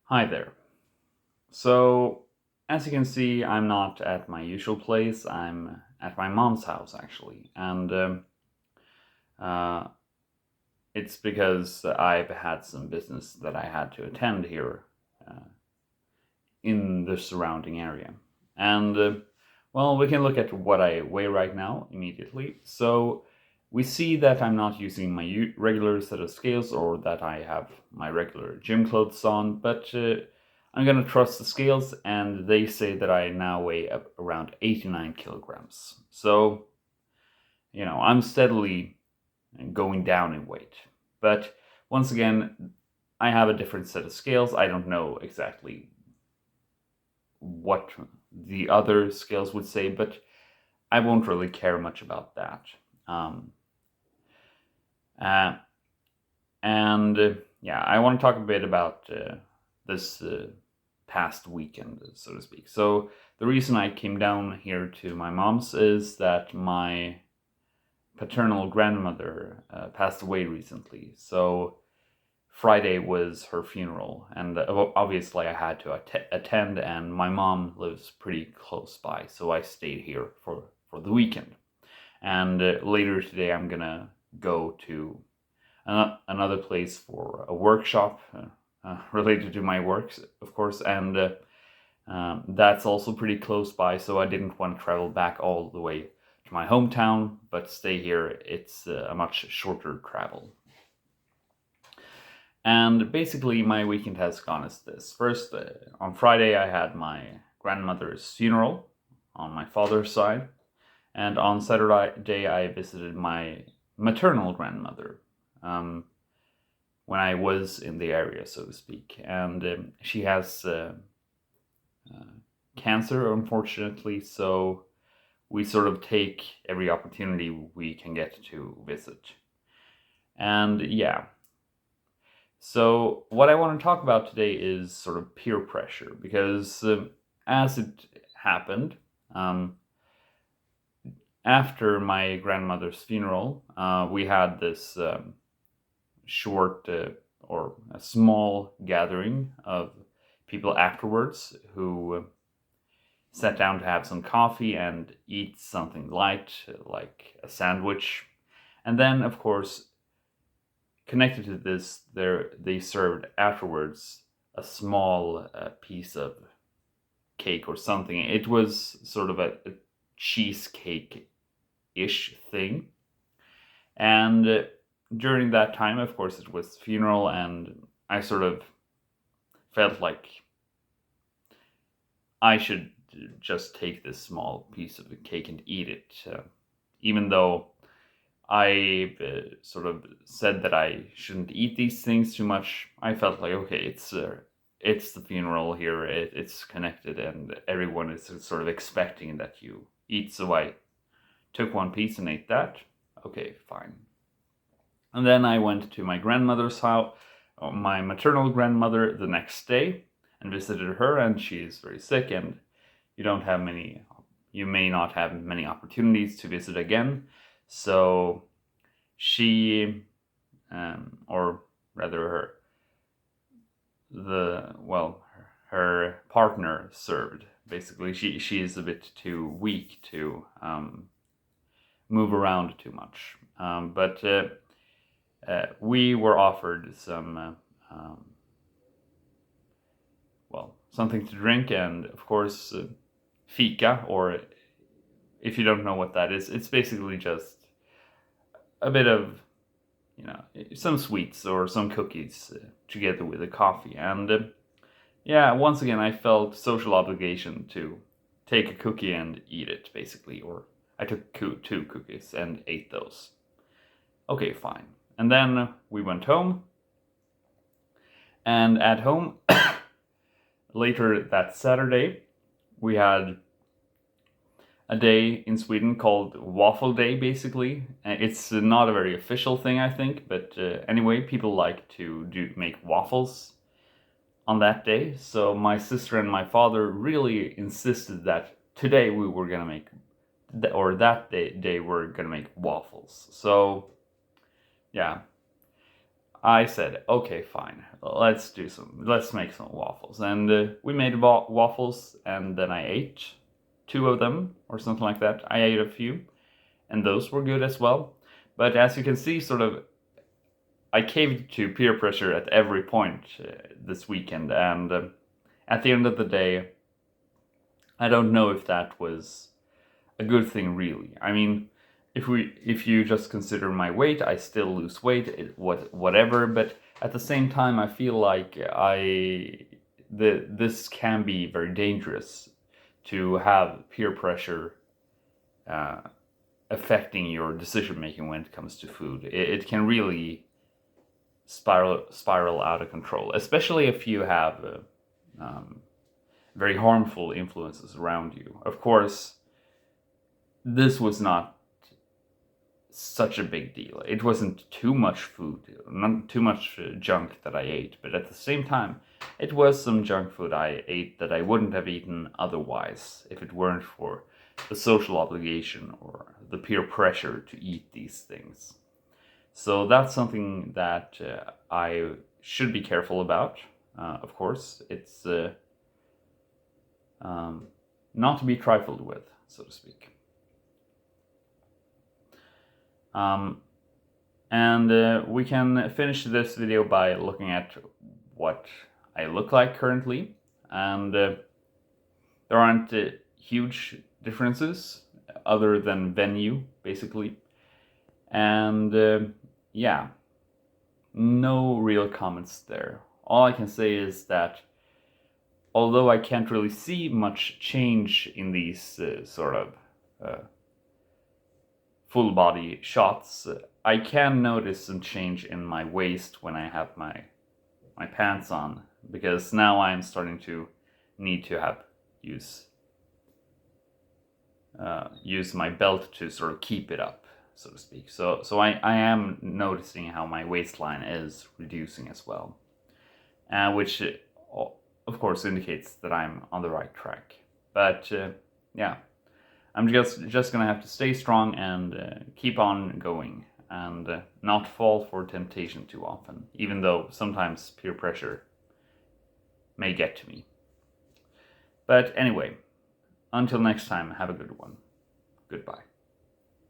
Hi there. So, as you can see, I'm not at my usual place. I'm at my mom's house, actually. And uh, it's because I've had some business that I had to attend here uh, in the surrounding area. And, well, we can look at what I weigh right now immediately. So, we see that I'm not using my regular set of scales or that I have my regular gym clothes on, but I'm gonna trust the scales, and they say that I now weigh up around 89 kilograms. So, I'm steadily going down in weight. But once again, I have a different set of scales. I don't know exactly what the other scales would say, but I won't really care much about that. Um, uh, and yeah, I want to talk a bit about this past weekend, so to speak. So, the reason I came down here to my mom's is that my paternal grandmother passed away recently. So, Friday was her funeral, and obviously I had to attend. And my mom lives pretty close by, so I stayed here for the weekend. And later today, I'm gonna go to another place for a workshop related to my works, of course, and that's also pretty close by. So I didn't want to travel back all the way to my hometown, but stay here. It's a much shorter travel. And basically, my weekend has gone as this. First, on Friday, I had my grandmother's funeral on my father's side. And on Saturday, I visited my maternal grandmother when I was in the area, so to speak. And she has uh, cancer, unfortunately, so we sort of take every opportunity we can get to visit. And yeah, so, what I want to talk about today is sort of peer pressure because as it happened, um, after my grandmother's funeral, we had this short or a small gathering of people afterwards who sat down to have some coffee and eat something light, like a sandwich. And then, of course, connected to this, they served afterwards a small piece of cake or something. It was sort of a cheesecake ish thing, and during that time, of course, it was funeral, and I sort of felt like I should just take this small piece of the cake and eat it, even though I sort of said that I shouldn't eat these things too much. I felt like, okay, it's the funeral here. It's connected, and everyone is sort of expecting that you eat. So I took one piece and ate that. Okay, fine. And then I went to my grandmother's house, my maternal grandmother, the next day, and visited her. And she is very sick, and you don't have many. You may not have many opportunities to visit again. So she, or rather her partner served. Basically, she is a bit too weak to move around too much. But we were offered some something to drink, and of course fika, or if you don't know what that is, it's basically just a bit of some sweets or some cookies together with the coffee. And yeah, once again, I felt social obligation to take a cookie and eat it, basically. Or I took two cookies and ate those. Okay, fine. And then we went home. And at home, later that Saturday, we had a day in Sweden called Waffle Day, basically. It's not a very official thing, I think, but anyway, people like to make waffles on that day. So my sister and my father really insisted that today we were gonna make, or that day we're gonna make waffles. So yeah, I said, okay, fine, let's make some waffles. And we made waffles, and then I ate 2 of them, or something like that. I ate a few, and those were good as well. But as you can see, sort of, I caved to peer pressure at every point this weekend, and at the end of the day, I don't know if that was a good thing, really. I mean, if you just consider my weight, I still lose weight, whatever. But at the same time, I feel like this can be very dangerous to have peer pressure affecting your decision making when it comes to food. It can really spiral out of control, especially if you have very harmful influences around you. Of course, this was not such a big deal. It wasn't too much food, not too much junk that I ate, but at the same time, it was some junk food I ate that I wouldn't have eaten otherwise if it weren't for the social obligation or the peer pressure to eat these things. So that's something that I should be careful about. Of course, it's not to be trifled with, so to speak. And we can finish this video by looking at what I look like currently. And there aren't huge differences other than venue, basically. And yeah, no real comments there. All I can say is that although I can't really see much change in these sort of full body shots, I can notice some change in my waist when I have my pants on, because now I'm starting to need to use my belt to sort of keep it up, so to speak. So I am noticing how my waistline is reducing as well, which of course indicates that I'm on the right track. But yeah, I'm just gonna have to stay strong and keep on going, and not fall for temptation too often, even though sometimes peer pressure may get to me. But anyway, until next time, have a good one. Goodbye.